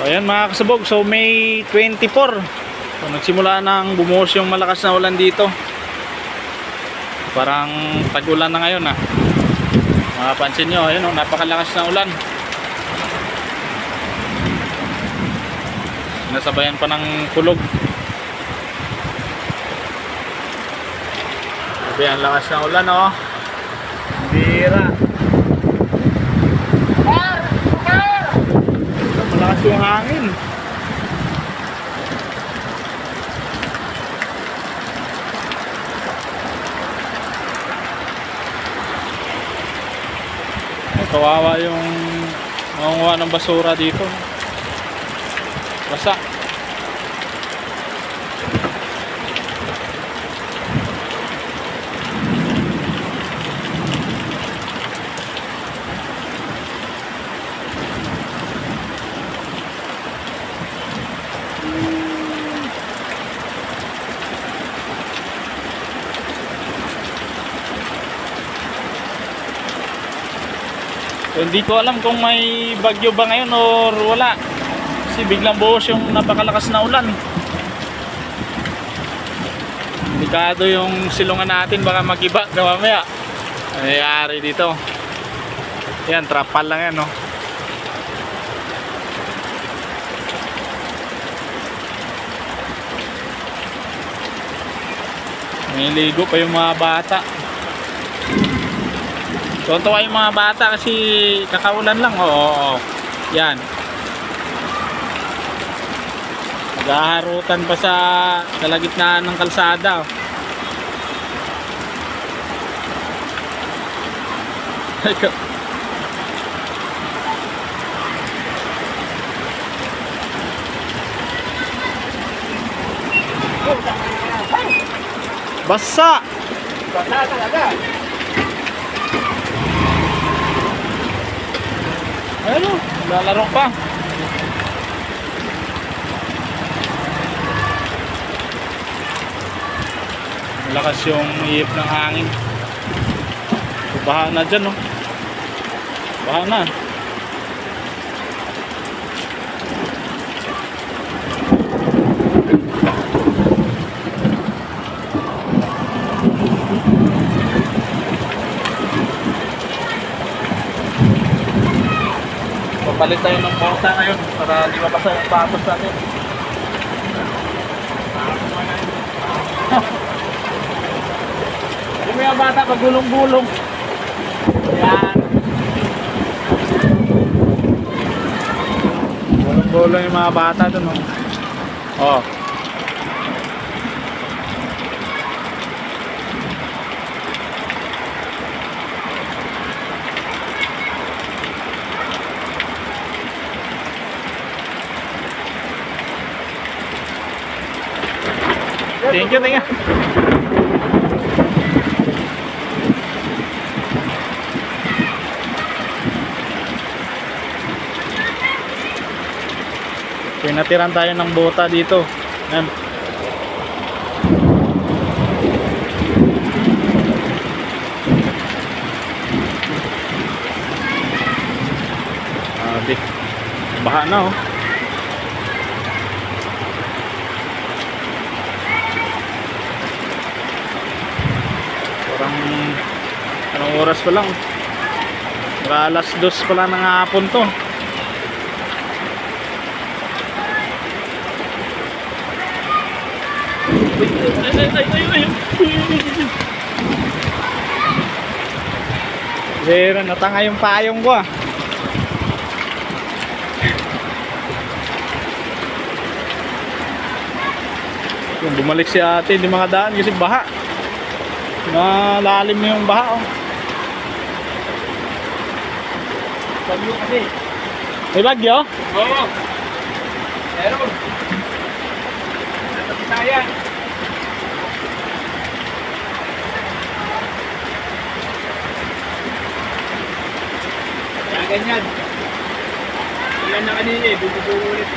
So ayan mga kasabog, so May 24, so nagsimula nang bumuhos yung malakas na ulan dito. Parang tag-ulan na ngayon ah. Mapapansin nyo, ayun oh, napakalakas na ulan. Nasabayan pa ng kulog. Sabi, ang lakas na ulan oh. Bira. Malakas yung hangin. Kawawa yung mangunguha ng basura dito. Basa. So, hindi ko alam kung may bagyo ba ngayon or wala. Kasi biglang buhos yung napakalakas na ulan. Delikado yung silungan natin, baka mag-iba mamaya. Nangyayari dito. Yan, trapal lang yan, no? Niligo pa yung mga bata. Tuntua yung mga bata kasi kakaulan lang. Oo. Yan. Naghaharutan pa sa kalagitnaan ng kalsada. Basa! Basa talaga. Ano? Lalaro pa. Malakas yung ihip ng hangin. Baha na dyan, no? Baha na. Papalit tayo ng porta ngayon para di mabasa yung patos natin. Hindi mo yung bata pagulong-gulong. Ayan. Gulong-gulong yung mga bata dun. Oh. Thank you, thank you. Pinatiran tayo ng bota dito. Ayan. Baha na oh. Parang anong oras pa lang? Alas 2 pa lang ng hapon to. Zero, natanga yung payong ko ah. Yung bumalik si ate, hindi makadaan kasi baha. Malalim yung baha oh. Bagyo kasi. May bagyo? Oo. Meron. Nasa Bisaya. Kaya ganyan. Ilan na kanina eh, bubuo ulit.